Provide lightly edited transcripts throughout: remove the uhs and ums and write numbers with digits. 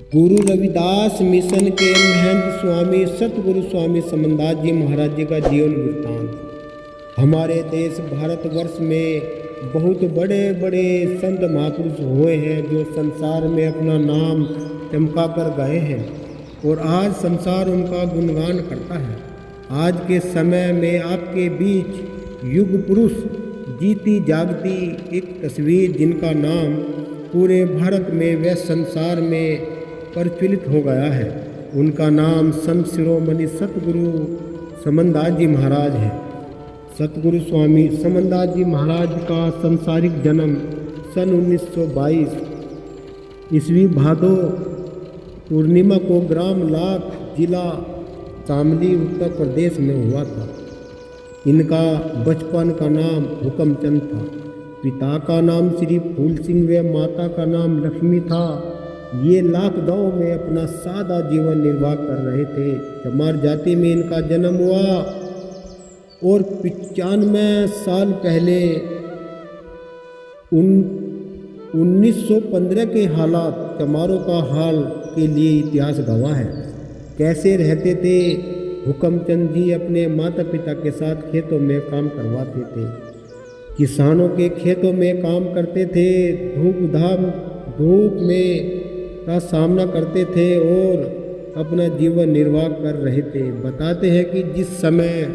Guru Ravidas mission के महंत स्वामी सतगुरु स्वामी समनदास जी महाराज जी का जीवन वृत्तांत। हमारे देश भारतवर्ष में बहुत बड़े बड़े संत महापुरुष हुए हैं जो संसार में अपना नाम चमका कर गए हैं और आज संसार उनका गुणगान करता है। आज के समय में आपके बीच युग पुरुष जीती जागती एक तस्वीर जिनका नाम पूरे भारत में व संसार में प्रचलित हो गया है। उनका नाम संत शिरोमणि सतगुरु समनदास जी महाराज है। सतगुरु स्वामी समनदास जी महाराज का संसारिक जन्म सन 1922 ईस्वी भादो पूर्णिमा को ग्राम लाख जिला शामली उत्तर प्रदेश में हुआ था। इनका बचपन का नाम हुक्मचंद था। पिता का नाम श्री फूल सिंह व माता का नाम लक्ष्मी था। ये लाख गांव में अपना सादा जीवन निर्वाह कर रहे थे। चमार जाति में इनका जन्म हुआ और 95 साल पहले 1915 के हालात चमारों का हाल के लिए इतिहास गवाह है। कैसे रहते थे हुक्मचंद जी अपने माता पिता के साथ खेतों में काम करवाते थे। किसानों के खेतों में काम करते थे। धूप में का सामना करते थे और अपना जीवन निर्वाह कर रहे थे। बताते हैं कि जिस समय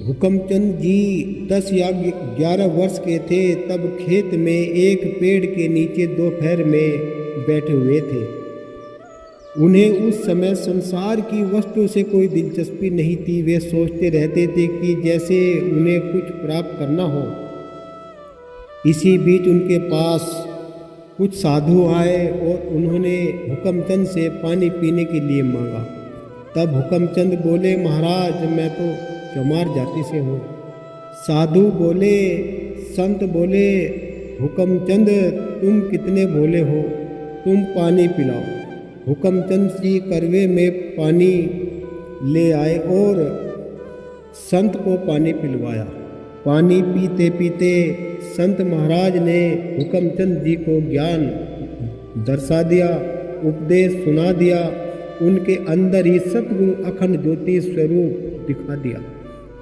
हुक्मचंद जी 10 या 11 वर्ष के थे तब खेत में एक पेड़ के नीचे दोपहर में बैठे हुए थे। उन्हें उस समय संसार की वस्तु से कोई दिलचस्पी नहीं थी। वे सोचते रहते थे कि जैसे उन्हें कुछ प्राप्त करना हो। इसी बीच उनके पास कुछ साधु आए और उन्होंने हुक्मचंद से पानी पीने के लिए मांगा। तब हुक्मचंद बोले, महाराज मैं तो चमार जाति से हूँ। साधु बोले, संत बोले, हुक्मचंद तुम कितने भोले हो, तुम पानी पिलाओ। हुक्मचंद जी करवे में पानी ले आए और संत को पानी पिलवाया। पानी पीते पीते संत महाराज ने हुक्मचंद जी को ज्ञान दर्शा दिया, उपदेश सुना दिया। उनके अंदर ही सतगुरु अखंड ज्योति स्वरूप दिखा दिया।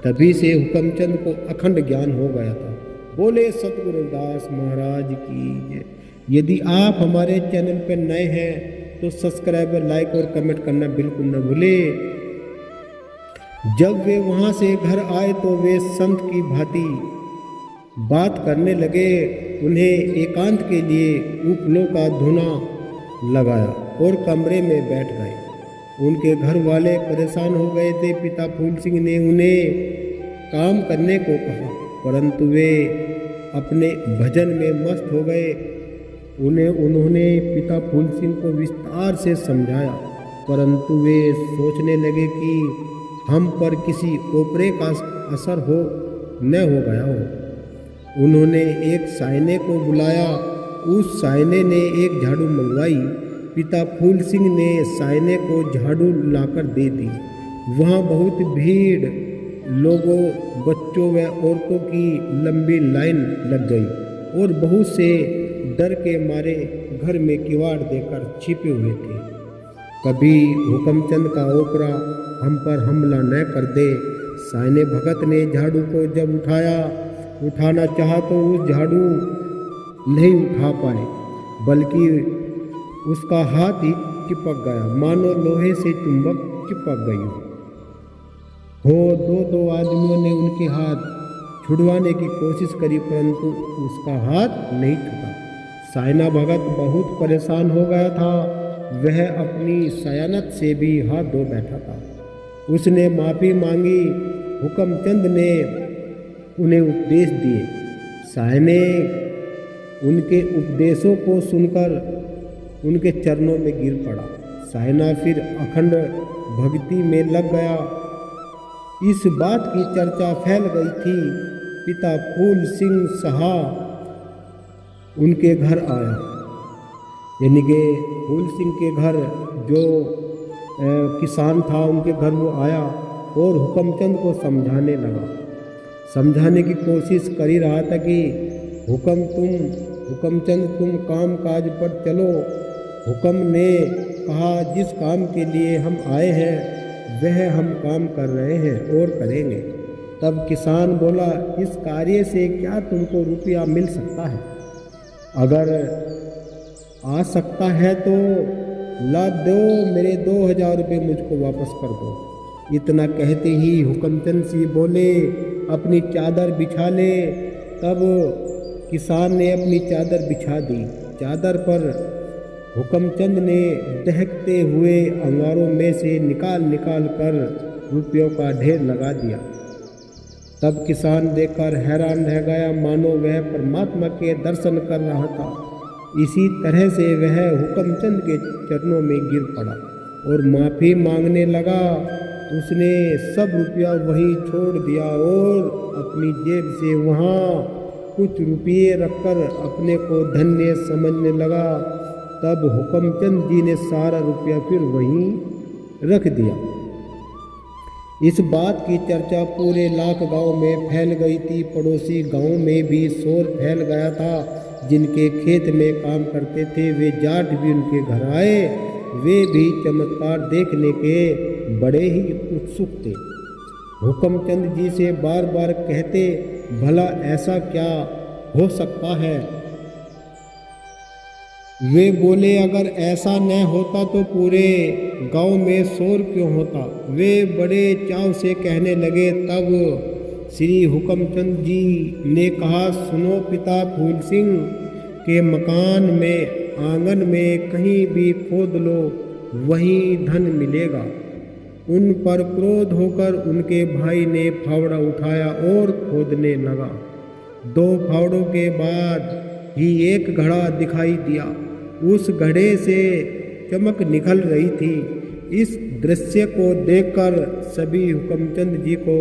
तभी से हुक्मचंद को अखंड ज्ञान हो गया था। बोले सतगुरु रविदास महाराज की जय। यदि आप हमारे चैनल पर नए हैं तो सब्सक्राइब, लाइक और कमेंट करना बिल्कुल न भूलें। जब वे वहाँ से घर आए तो वे संत की भांति बात करने लगे। उन्हें एकांत के लिए उपलों का धुना लगाया और कमरे में बैठ गए। उनके घर वाले परेशान हो गए थे। पिता फूल सिंह ने उन्हें काम करने को कहा परंतु वे अपने भजन में मस्त हो गए। उन्होंने पिता फूल सिंह को विस्तार से समझाया परंतु वे सोचने लगे कि हम पर किसी ओपरे का असर न हो गया हो। उन्होंने एक साइने को बुलाया। उस साइने ने एक झाड़ू मंगवाई। पिता फूल सिंह ने साइने को झाड़ू लाकर दे दी। वहाँ बहुत भीड़ लोगों, बच्चों व औरतों की लंबी लाइन लग गई और बहुत से डर के मारे घर में किवाड़ देकर छिपे हुए थे। कभी हुक्मचंद का ओपरा हम पर हमला न कर दे। साइने भगत ने झाड़ू को जब उठाना चाहा तो उस झाड़ू नहीं उठा पाए बल्कि उसका हाथ ही चिपक गया, मानो लोहे से चुंबक चिपक गई हो। दो आदमियों ने उनके हाथ छुड़वाने की कोशिश करी परंतु उसका हाथ नहीं छूटा। साइना भगत बहुत परेशान हो गया था। वह अपनी सयानत से भी हाथ धो बैठा था। उसने माफ़ी मांगी। हुक्मचंद ने उन्हें उपदेश दिए। साइने उनके उपदेशों को सुनकर उनके चरणों में गिर पड़ा। साइना फिर अखंड भक्ति में लग गया। इस बात की चर्चा फैल गई थी। पिता फूल सिंह सहा उनके घर आया, यानी कि फूल सिंह के घर जो किसान था उनके घर वो आया और हुक्मचंद को समझाने की कोशिश कर ही रहा था कि हुक्म तुम हुकमचंद तुम काम काज पर चलो। हुकम ने कहा जिस काम के लिए हम आए हैं वह हम काम कर रहे हैं और करेंगे। तब किसान बोला इस कार्य से क्या तुमको रुपया मिल सकता है? अगर आ सकता है तो ला दो, मेरे 2000 रुपये मुझको वापस कर दो। इतना कहते ही हुकमचंद सिंह बोले अपनी चादर बिछा ले। तब किसान ने अपनी चादर बिछा दी। चादर पर हुकमचंद ने दहकते हुए अंगारों में से निकाल निकाल कर रुपयों का ढेर लगा दिया। तब किसान देखकर हैरान रह गया, मानो वह परमात्मा के दर्शन कर रहा था। इसी तरह से वह हुकमचंद के चरणों में गिर पड़ा और माफ़ी मांगने लगा। उसने सब रुपया वहीं छोड़ दिया और अपनी जेब से वहाँ कुछ रुपये रखकर अपने को धन्य समझने लगा। तब हुकमचंद जी ने सारा रुपया फिर वहीं रख दिया। इस बात की चर्चा पूरे लाख गांव में फैल गई थी। पड़ोसी गांव में भी शोर फैल गया था। जिनके खेत में काम करते थे वे जाट भी उनके घर आए। वे भी चमत्कार देखने के बड़े ही उत्सुक थे। हुकमचंद जी से बार बार कहते भला ऐसा क्या हो सकता है? वे बोले अगर ऐसा न होता तो पूरे गांव में शोर क्यों होता? वे बड़े चाव से कहने लगे। तब श्री हुकमचंद जी ने कहा सुनो पिता फूल सिंह के मकान में आंगन में कहीं भी खोद लो वहीं धन मिलेगा। उन पर क्रोध होकर उनके भाई ने फावड़ा उठाया और खोदने लगा। 2 फावड़ों के बाद ही एक घड़ा दिखाई दिया। उस घड़े से चमक निकल रही थी। इस दृश्य को देखकर सभी हुकमचंद जी को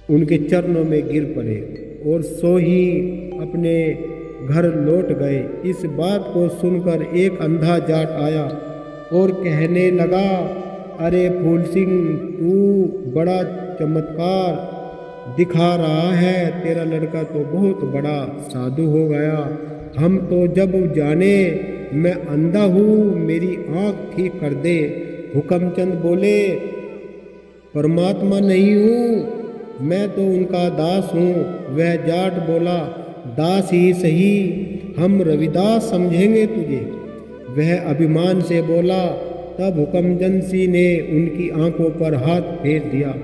उनके चरणों में गिर पड़े और सो ही अपने घर लौट गए। इस बात को सुनकर एक अंधा जाट आया और कहने लगा अरे फूल सिंह तू बड़ा चमत्कार दिखा रहा है। तेरा लड़का तो बहुत बड़ा साधु हो गया। हम तो जब जाने मैं अंधा हूँ, मेरी आँख ठीक कर दे। हुकमचंद बोले परमात्मा नहीं हूँ, मैं तो उनका दास हूँ। वह जाट बोला दास ही सही, हम रविदास समझेंगे तुझे। वह अभिमान से बोला। तब हुकमचंद सिंह ने उनकी आंखों पर हाथ फेर दिया।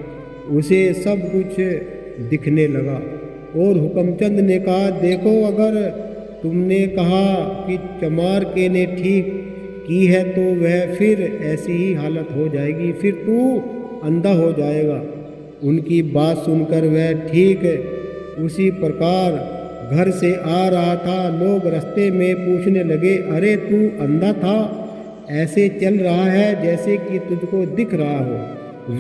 उसे सब कुछ दिखने लगा और हुकमचंद ने कहा देखो अगर तुमने कहा कि चमार के ने ठीक की है तो वह फिर ऐसी ही हालत हो जाएगी, फिर तू अंधा हो जाएगा। उनकी बात सुनकर वह ठीक उसी प्रकार घर से आ रहा था। लोग रास्ते में पूछने लगे अरे तू अंधा था, ऐसे चल रहा है जैसे कि तुझको दिख रहा हो।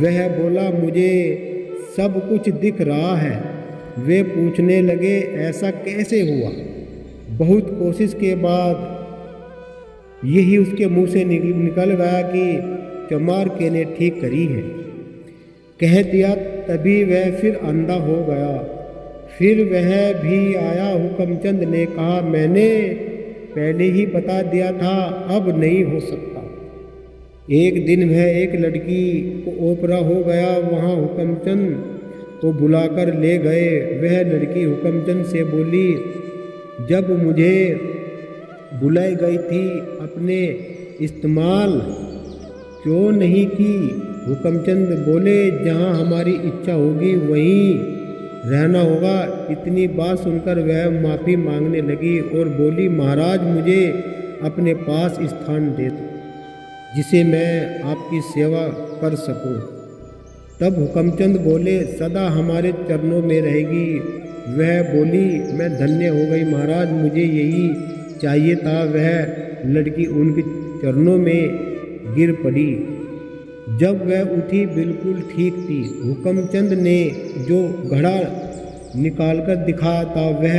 वह बोला मुझे सब कुछ दिख रहा है। वे पूछने लगे ऐसा कैसे हुआ? बहुत कोशिश के बाद यही उसके मुंह से निकल गया कि चमार के ने ठीक करी है। कह दिया तभी वह फिर अंधा हो गया। फिर वह भी आया। हुकमचंद ने कहा मैंने पहले ही बता दिया था, अब नहीं हो सकता। एक दिन वह एक लड़की को ओपरा हो गया। वहाँ हुकमचंद को बुलाकर ले गए। वह लड़की हुकमचंद से बोली जब मुझे बुलाई गई थी अपने इस्तेमाल क्यों नहीं की? हुकमचंद बोले जहाँ हमारी इच्छा होगी वहीं रहना होगा। इतनी बात सुनकर वह माफ़ी मांगने लगी और बोली महाराज मुझे अपने पास स्थान दे दो जिसे मैं आपकी सेवा कर सकूं। तब हुकमचंद बोले सदा हमारे चरणों में रहेगी। वह बोली मैं धन्य हो गई महाराज, मुझे यही चाहिए था। वह लड़की उनके चरणों में गिर पड़ी। जब वह उठी बिल्कुल ठीक थी। हुकमचंद ने जो घड़ा निकालकर दिखाया था वह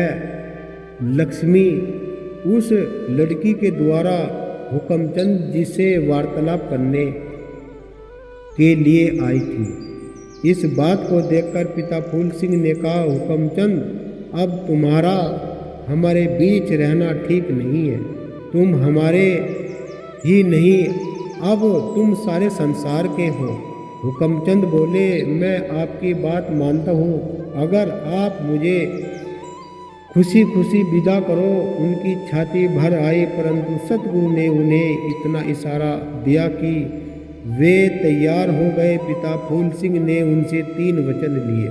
लक्ष्मी उस लड़की के द्वारा हुकमचंद जी से वार्तालाप करने के लिए आई थी। इस बात को देखकर पिता फूल सिंह ने कहा हुकमचंद अब तुम्हारा हमारे बीच रहना ठीक नहीं है। तुम हमारे ही नहीं, अब तुम सारे संसार के हो। हुकमचंद बोले, मैं आपकी बात मानता हूँ, अगर आप मुझे खुशी खुशी विदा करो। उनकी छाती भर आई, परंतु सतगुरु ने उन्हें इतना इशारा दिया कि वे तैयार हो गए। पिता फूल सिंह ने उनसे 3 वचन लिए।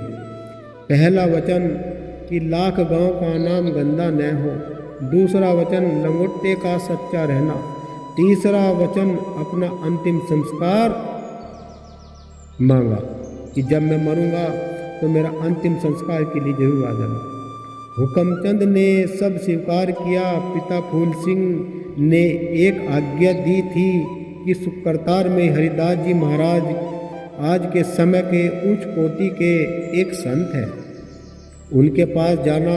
पहला वचन कि लाख गांव का नाम गंदा न हो। दूसरा वचन लंगोटे का सच्चा रहना। तीसरा वचन अपना अंतिम संस्कार मांगा कि जब मैं मरूंगा तो मेरा अंतिम संस्कार के लिए जरूर आ जाना। हुकमचंद ने सब स्वीकार किया। पिता फूल सिंह ने एक आज्ञा दी थी कि सुकरतार में हरिदास जी महाराज आज के समय के उच्च कोटि के एक संत हैं, उनके पास जाना।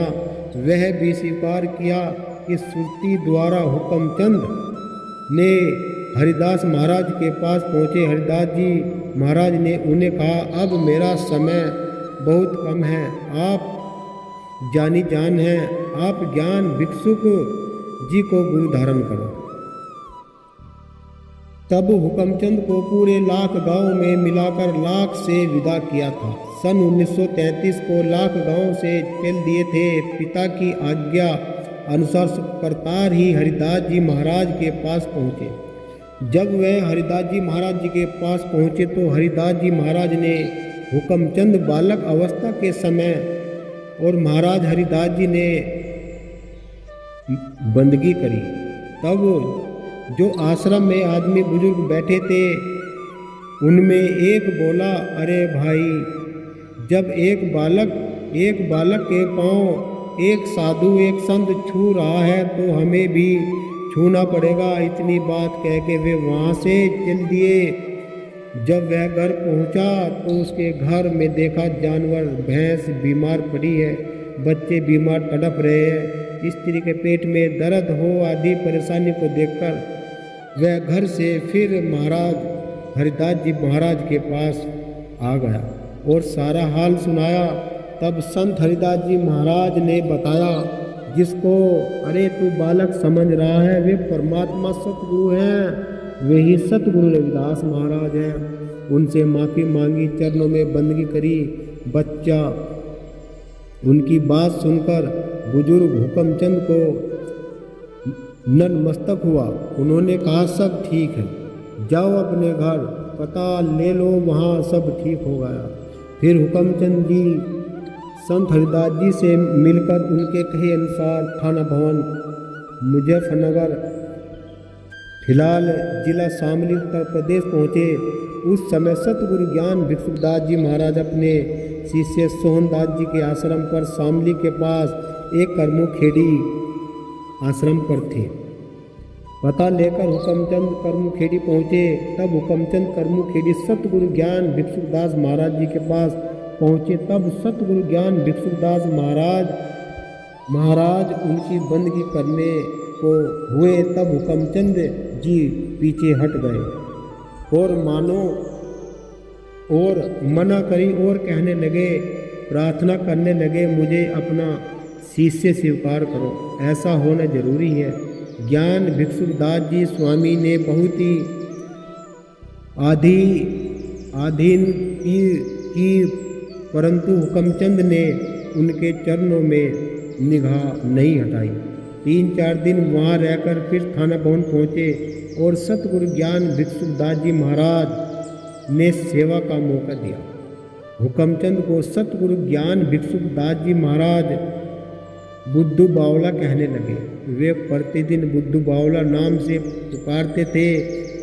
वह भी स्वीकार किया कि श्रुति द्वारा हुकमचंद ने हरिदास महाराज के पास पहुँचे। हरिदास जी महाराज ने उन्हें कहा, अब मेरा समय बहुत कम है, आप जानी जान हैं, आप ज्ञान भिक्षुक जी को गुरु धारण करो। तब हुकमचंद को पूरे लाख गांव में मिलाकर लाख से विदा किया था। सन 1933 को लाख गांव से चल दिए थे। पिता की आज्ञा अनुसार सुकरतार ही हरिदास जी महाराज के पास पहुँचे। जब वह हरिदास जी महाराज जी के पास पहुँचे तो हरिदास जी महाराज ने हुकमचंद बालक अवस्था के समय और महाराज हरिदास जी ने बंदगी करी। तब जो आश्रम में आदमी बुजुर्ग बैठे थे उनमें एक बोला, अरे भाई, जब एक बालक के पांव एक साधु एक संत छू रहा है तो हमें भी छूना पड़ेगा। इतनी बात कह के वे वहाँ से चल दिए। जब वह घर पहुँचा तो उसके घर में देखा जानवर भैंस बीमार पड़ी है, बच्चे बीमार तड़प रहे हैं, स्त्री के पेट में दर्द हो आदि परेशानी को देखकर वह घर से फिर महाराज हरिदास जी महाराज के पास आ गया और सारा हाल सुनाया। तब संत हरिदास जी महाराज ने बताया, जिसको अरे तू बालक समझ रहा है वे परमात्मा सतगुरु हैं, वही सतगुरु रविदास महाराज हैं। उनसे माफ़ी मांगी, चरणों में बंदगी करी। बच्चा उनकी बात सुनकर बुजुर्ग हुकमचंद को नतमस्तक हुआ। उन्होंने कहा, सब ठीक है, जाओ अपने घर, पता ले लो, वहाँ सब ठीक हो गया। फिर हुकमचंद जी संत हरिदास जी से मिलकर उनके कहे अनुसार थाना भवन मुजफ्फरनगर फिलहाल जिला शामली उत्तर प्रदेश पहुँचे। उस समय सतगुरु ज्ञान भिक्षुदास जी महाराज अपने शिष्य सोहनदास जी के आश्रम पर शामली के पास एक करमुखेड़ी आश्रम पर थे। पता लेकर हुकमचंद करमुखेड़ी पहुँचे। तब हुकमचंद करमुखेड़ी सतगुरु ज्ञान भिक्षुदास महाराज जी के पास पहुँचे। तब सतगुरु ज्ञान भिक्षुदास महाराज उनकी बंदगी करने को हुए। तब हुकमचंद जी पीछे हट गए और मना करी और कहने लगे, प्रार्थना करने लगे, मुझे अपना शिष्य स्वीकार करो, ऐसा होना जरूरी है। ज्ञान भिक्षुदास जी स्वामी ने बहुत ही आधीन की, परंतु हुकमचंद ने उनके चरणों में निगाह नहीं हटाई। 3-4 दिन वहाँ रहकर फिर थाना भवन पहुँचे और सतगुरु ज्ञान भिक्षुदास जी महाराज ने सेवा का मौका दिया। हुकमचंद को सतगुरु ज्ञान भिक्षुदास जी महाराज बुद्धू बावला कहने लगे। वे प्रतिदिन बुद्धू बावला नाम से पुकारते थे।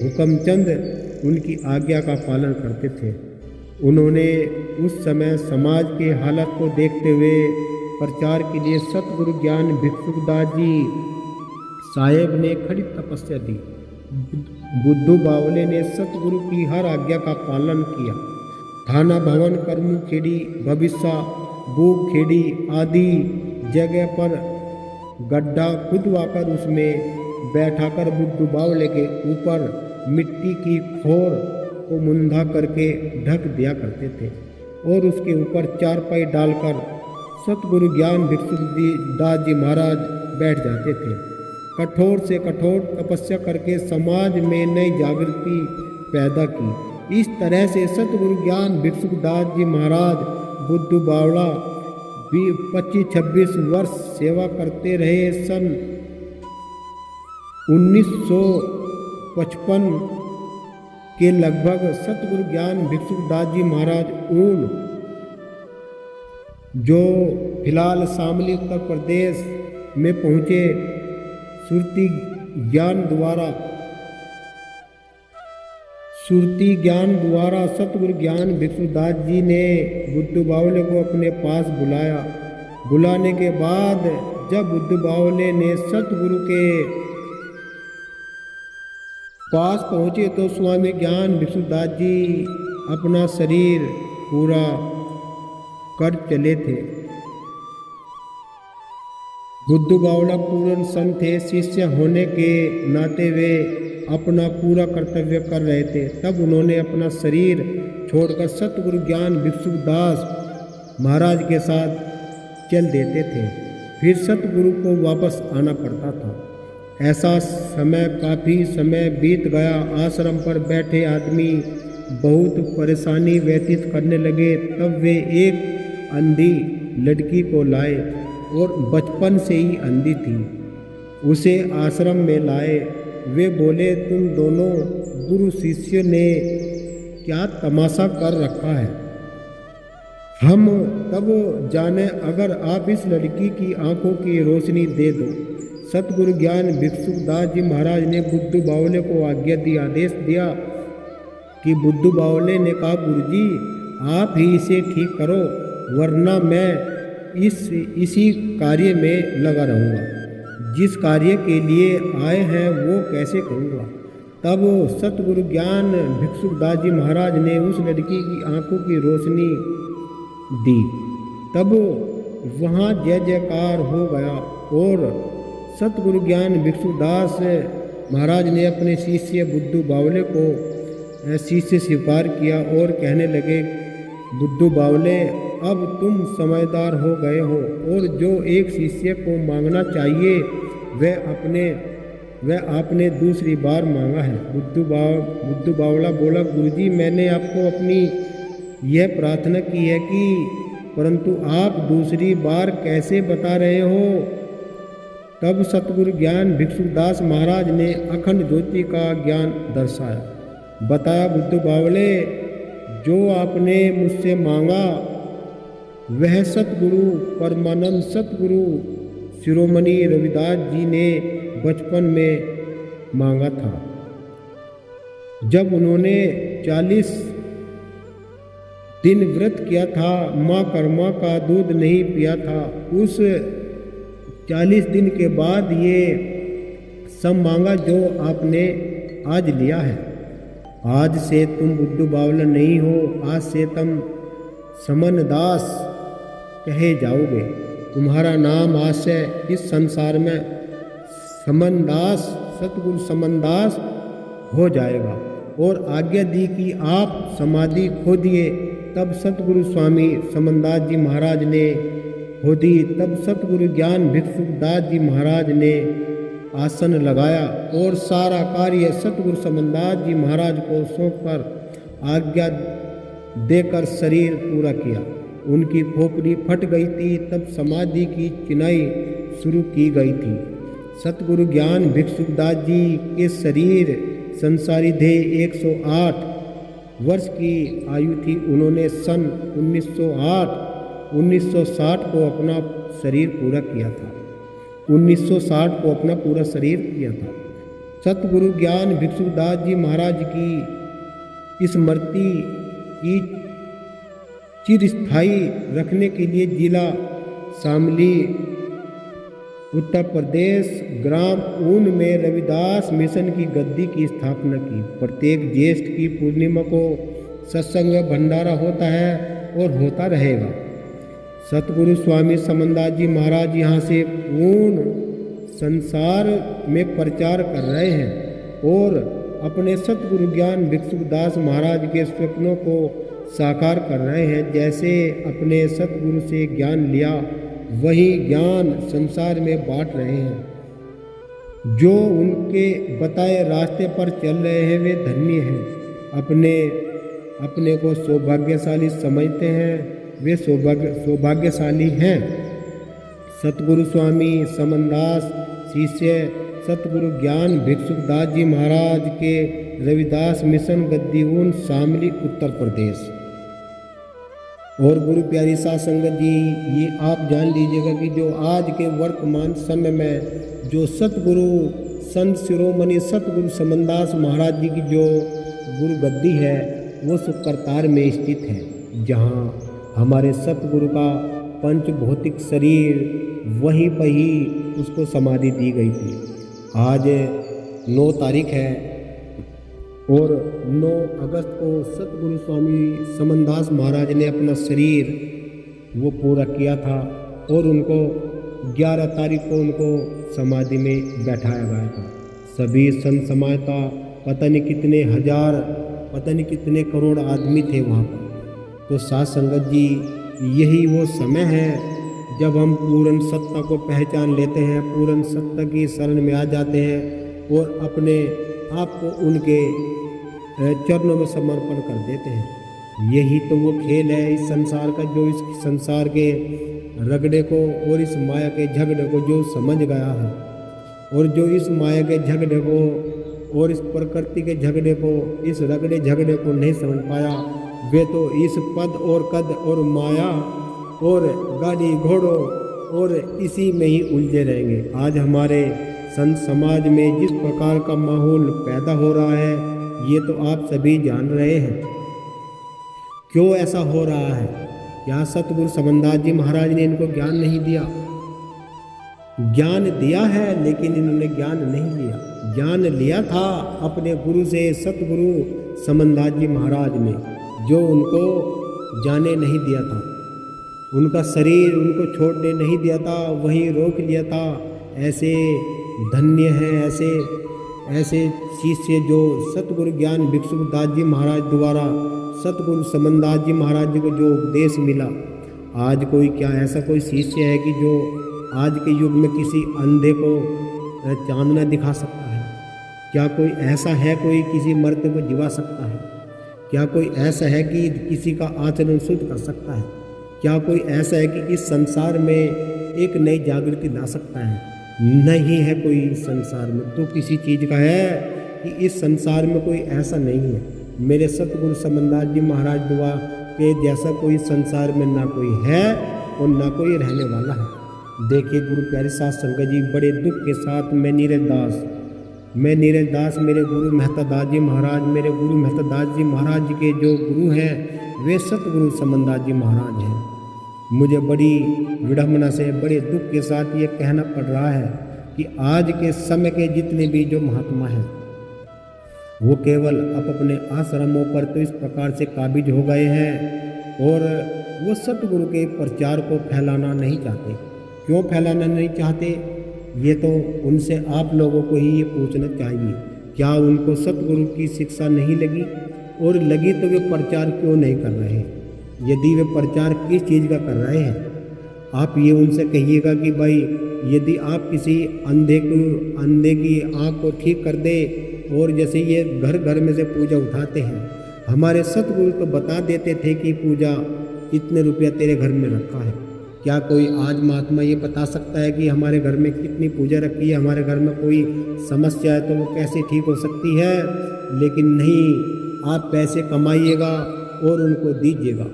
हुकमचंद उनकी आज्ञा का पालन करते थे। उन्होंने उस समय समाज के हालत को देखते हुए प्रचार के लिए सतगुरु ज्ञान भिक्षुदास जी साहेब ने खड़ी तपस्या दी। बुद्धू बावले ने सतगुरु की हर आज्ञा का पालन किया। थाना भवन, करमुखेड़ी, भविष्य, बूबखेड़ी आदि जगह पर गड्ढा खुदवाकर उसमें बैठाकर बुद्धू बावले के ऊपर मिट्टी की खोर को मुंधा करके ढक दिया करते थे और उसके ऊपर चारपाई डालकर सतगुरु ज्ञान भिक्षुक दास जी महाराज बैठ जाते थे। कठोर से कठोर तपस्या करके समाज में नई जागृति पैदा की। इस तरह से सतगुरु ज्ञान भिक्षुक दास जी महाराज बुद्धू बावड़ा 25-26 वर्ष सेवा करते रहे। सन 1955 के लगभग सतगुरु ज्ञान भिक्षुक दास जी महाराज ऊन, जो फिलहाल शामली उत्तर प्रदेश में पहुँचे, सुरती ज्ञान द्वारा सतगुरु ज्ञान भिक्षुक दास जी ने बुद्धू बावले को अपने पास बुलाया। बुलाने के बाद जब बुद्धू बावले ने सतगुरु के पास पहुँचे तो स्वामी ज्ञान भिक्षुक दास जी अपना शरीर पूरा कर चले थे। बुद्धू बावला पूर्ण संत थे। शिष्य होने के नाते वे अपना पूरा कर्तव्य कर रहे थे। तब उन्होंने अपना शरीर छोड़कर सतगुरु ज्ञान भिक्षुक दास महाराज के साथ चल देते थे। फिर सतगुरु को वापस आना पड़ता था। ऐसा काफ़ी समय बीत गया। आश्रम पर बैठे आदमी बहुत परेशानी व्यतीत करने लगे। तब वे एक अंधी लड़की को लाए और बचपन से ही अंधी थी, उसे आश्रम में लाए। वे बोले, तुम दोनों गुरु शिष्य ने क्या तमाशा कर रखा है, हम तब जाने अगर आप इस लड़की की आंखों की रोशनी दे दो। सतगुरु ज्ञान भिक्षुक दास जी महाराज ने बुद्धू बावले को आज्ञा दी, आदेश दिया कि बुद्धू बावले ने कहा, गुरुजी आप ही इसे ठीक करो, वरना मैं इसी कार्य में लगा रहूँगा। जिस कार्य के लिए आए हैं वो कैसे करूँगा। तब सतगुरु ज्ञान भिक्षुक दास जी महाराज ने उस लड़की की आंखों की रोशनी दी। तब वहाँ जय जयकार हो गया और सतगुरु ज्ञान भिक्षुक दास महाराज ने अपने शिष्य बुद्धू बावले को शिष्य स्वीकार किया और कहने लगे, बुद्धू बावले अब तुम समझदार हो गए हो और जो एक शिष्य को मांगना चाहिए वह आपने दूसरी बार मांगा है। बुद्धू बावला बोला, गुरुजी मैंने आपको अपनी यह प्रार्थना की है कि परंतु आप दूसरी बार कैसे बता रहे हो। तब सतगुरु ज्ञान भिक्षुक दास महाराज ने अखंड ज्योति का ज्ञान दर्शाया। बताया, बुद्धू बावले जो आपने मुझसे मांगा वह सतगुरु परमानंद सतगुरु शिरोमणि रविदास जी ने बचपन में मांगा था। जब उन्होंने 40 दिन व्रत किया था, माँ कर्मा का दूध नहीं पिया था, उस 40 दिन के बाद ये सब मांगा जो आपने आज लिया है। आज से तुम बुद्धू बावला नहीं हो, आज से तुम समन दास कहे जाओगे। तुम्हारा नाम आज से इस संसार में समन दास सतगुरु समन दास हो जाएगा। और आज्ञा दी कि आप समाधि खोदिए। तब सतगुरु स्वामी समनदास जी महाराज ने खोदी। तब सतगुरु ज्ञान भिक्षुक दास जी महाराज ने आसन लगाया और सारा कार्य सतगुरु समनदास जी महाराज को सौंपकर आज्ञा देकर शरीर पूरा किया। उनकी खोपड़ी फट गई थी। तब समाधि की चिनाई शुरू की गई थी। सतगुरु ज्ञान भिक्षुक दास जी के शरीर संसारी देह 108 वर्ष की आयु थी। उन्होंने सन 1960 को अपना शरीर पूरा किया था। 1960 को अपना पूरा शरीर किया था। सतगुरु ज्ञान भिक्षुक दास जी महाराज की स्मृति की चिरस्थायी रखने के लिए जिला शामली उत्तर प्रदेश ग्राम ऊन में रविदास मिशन की गद्दी की स्थापना की। प्रत्येक ज्येष्ठ की पूर्णिमा को सत्संग भंडारा होता है और होता रहेगा। सतगुरु स्वामी समनदास जी महाराज यहाँ से पूर्ण संसार में प्रचार कर रहे हैं और अपने सतगुरु ज्ञान भिक्षुक दास महाराज के स्वप्नों को साकार कर रहे हैं। जैसे अपने सतगुरु से ज्ञान लिया वही ज्ञान संसार में बांट रहे हैं। जो उनके बताए रास्ते पर चल रहे हैं वे धन्य हैं। अपने को सौभाग्यशाली समझते हैं, वे सौभाग्यशाली हैं। सतगुरु स्वामी समनदास शिष्य सतगुरु ज्ञान भिक्षुकदास जी महाराज के रविदास मिशन गद्दीऊन शामली उत्तर प्रदेश। और गुरु प्यारी साध संगत जी, ये आप जान लीजिएगा कि जो आज के वर्तमान समय में जो सतगुरु संत शिरोमणि सतगुरु समनदास महाराज जी की जो गुरु गद्दी है वो करतार में स्थित है, जहाँ हमारे सतगुरु का पंच भौतिक शरीर वहीं पर ही उसको समाधि दी गई थी। आज 9 तारीख है और 9 अगस्त को सतगुरु स्वामी समनदास महाराज ने अपना शरीर वो पूरा किया था और उनको 11 तारीख को उनको समाधि में बैठाया गया था। सभी संत समाज का पता नहीं कितने हजार, पता नहीं कितने करोड़ आदमी थे वहाँ पर। तो साध संगत जी, यही वो समय है जब हम पूर्ण सत्ता को पहचान लेते हैं, पूर्ण सत्ता की शरण में आ जाते हैं और अपने आप को उनके चरणों में समर्पण कर देते हैं। यही तो वो खेल है इस संसार का, जो इस संसार के रगड़े को और इस माया के झगड़े को जो समझ गया है, और जो इस माया के झगड़े को और इस प्रकृति के झगड़े को, इस रगड़े झगड़े को नहीं समझ पाया, वे तो इस पद और कद और माया और गाड़ी घोड़ों और इसी में ही उलझे रहेंगे। आज हमारे संत समाज में जिस प्रकार का माहौल पैदा हो रहा है ये तो आप सभी जान रहे हैं। क्यों ऐसा हो रहा है? क्या सतगुरु समनदास जी महाराज ने इनको ज्ञान नहीं दिया? ज्ञान दिया है लेकिन इन्होंने ज्ञान नहीं लिया। ज्ञान लिया था अपने गुरु से, सतगुरु समनदास जी महाराज ने, जो उनको जाने नहीं दिया था, उनका शरीर उनको छोड़ने नहीं दिया था, वहीं रोक लिया था। ऐसे धन्य हैं, ऐसे शिष्य जो सतगुरु ज्ञान भिक्षुकदास जी महाराज द्वारा सतगुरु समनदास जी महाराज जी को जो उपदेश मिला। आज कोई क्या ऐसा कोई शिष्य है कि जो आज के युग में किसी अंधे को चांदना दिखा सकता है? क्या कोई ऐसा है कोई किसी मर्द को जिवा सकता है? क्या कोई ऐसा है कि किसी का आचरण शुद्ध कर सकता है? क्या कोई ऐसा है कि इस संसार में एक नई जागृति ला सकता है? नहीं है कोई इस संसार में। तो किसी चीज़ का है कि इस संसार में कोई ऐसा नहीं है। मेरे सतगुरु समनदास जी महाराज दुआ के जैसा कोई संसार में ना कोई है और ना कोई रहने वाला है। देखिए गुरु प्यारे साध संगत जी, बड़े दुख के साथ मैं नीरज दास मेरे गुरु मेहता दास जी महाराज, मेरे गुरु मेहता दास जी महाराज जी के जो गुरु हैं वे सतगुरु समनदास जी महाराज हैं। मुझे बड़ी विडम्बना से, बड़े दुख के साथ ये कहना पड़ रहा है कि आज के समय के जितने भी जो महात्मा हैं वो केवल अपने आश्रमों पर तो इस प्रकार से काबिज हो गए हैं और वो सतगुरु के प्रचार को फैलाना नहीं चाहते। क्यों फैलाना नहीं चाहते? ये तो उनसे आप लोगों को ही ये पूछना चाहिए, क्या उनको सतगुरु की शिक्षा नहीं लगी? और लगी तो वे प्रचार क्यों नहीं कर रहे हैं? यदि वे प्रचार किस चीज़ का कर रहे हैं, आप ये उनसे कहिएगा कि भाई यदि आप किसी अंधे की आँख को ठीक कर दे, और जैसे ये घर घर में से पूजा उठाते हैं, हमारे सतगुरु तो बता देते थे कि पूजा इतने रुपया तेरे घर में रखा है। क्या कोई आज महात्मा ये बता सकता है कि हमारे घर में कितनी पूजा रखी है, हमारे घर में कोई समस्या है तो वो कैसे ठीक हो सकती है? लेकिन नहीं, आप पैसे कमाइएगा और उनको दीजिएगा।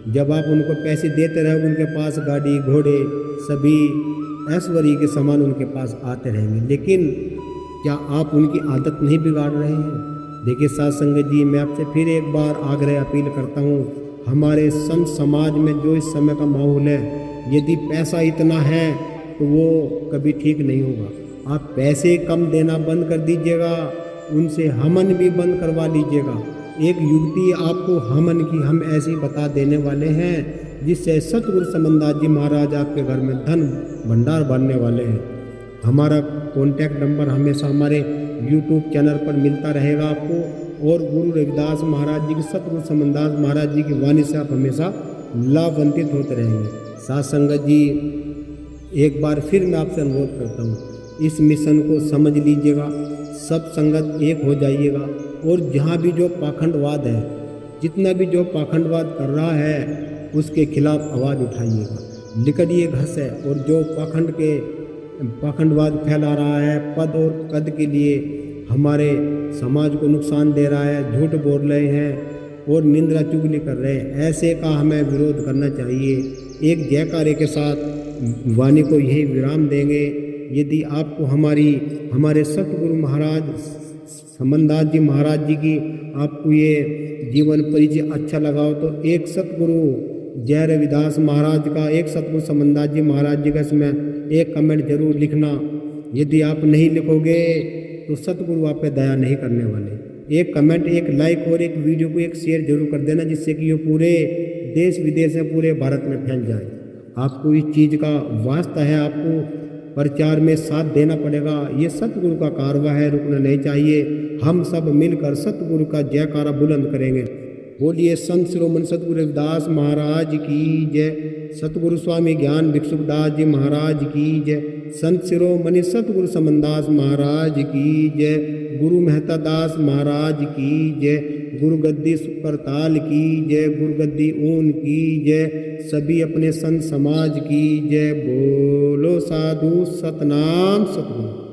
जब आप उनको पैसे देते रहोगे, उनके पास गाड़ी घोड़े सभी ऐश्वर्य के सामान उनके पास आते रहेंगे। लेकिन क्या आप उनकी आदत नहीं बिगाड़ रहे हैं? देखिए साध संगत जी, मैं आपसे फिर एक बार आग्रह अपील करता हूँ, हमारे संत समाज में जो इस समय का माहौल है, यदि पैसा इतना है तो वो कभी ठीक नहीं होगा। आप पैसे कम देना बंद कर दीजिएगा, उनसे हमन भी बंद करवा लीजिएगा। एक युक्ति आपको हमन की हम ऐसी बता देने वाले हैं जिससे सतगुरु समनदास जी महाराज आपके घर में धन भंडार भरने वाले हैं। हमारा कॉन्टैक्ट नंबर हमेशा हमारे YouTube चैनल पर मिलता रहेगा आपको, और गुरु रविदास महाराज जी की, सतगुरु समनदास महाराज जी की वाणी से आप हमेशा लाभान्वित होते रहेंगे। साथ संगत जी, एक बार फिर मैं आपसे अनुरोध करता हूँ, इस मिशन को समझ लीजिएगा, सब संगत एक हो जाइएगा, और जहाँ भी जो पाखंडवाद है, जितना भी जो पाखंडवाद कर रहा है उसके खिलाफ आवाज़ उठाइएगा, निकलिए घर से। और जो पाखंडवाद फैला रहा है, पद और कद के लिए हमारे समाज को नुकसान दे रहा है, झूठ बोल रहे हैं और निंदा चुगली कर रहे हैं, ऐसे का हमें विरोध करना चाहिए। एक जयकारे के साथ वाणी को यही विराम देंगे। यदि आपको हमारे सतगुरु महाराज समनदास जी महाराज जी की आपको ये जीवन परिचय अच्छा लगा हो तो एक सतगुरु जय रविदास महाराज का, एक सतगुरु समनदास जी महाराज जी का इसमें एक कमेंट जरूर लिखना। यदि आप नहीं लिखोगे तो सतगुरु आप पे दया नहीं करने वाले। एक कमेंट, एक लाइक और एक वीडियो को एक शेयर जरूर कर देना, जिससे कि ये पूरे देश विदेश में, पूरे भारत में फैल जाए। आपको इस चीज़ का वास्ता है, आपको प्रचार में साथ देना पड़ेगा। ये सतगुरु का कारवा है, रुकना नहीं चाहिए। हम सब मिलकर सतगुरु का जयकारा बुलंद करेंगे। बोलिए संत शिरोमणि सतगुरु रविदास महाराज की जय, सतगुरु स्वामी ज्ञान भिक्षुदास जी महाराज की जय, संत शिरोमणि सतगुरु समनदास महाराज की जय, गुरु मेहता दास महाराज की जय, गुरु गद्दी सुपरताल की जय, गुरु गद्दी ऊन की जय, सभी अपने संत समाज की जय। बोलो साधु सतनाम सतगुरु।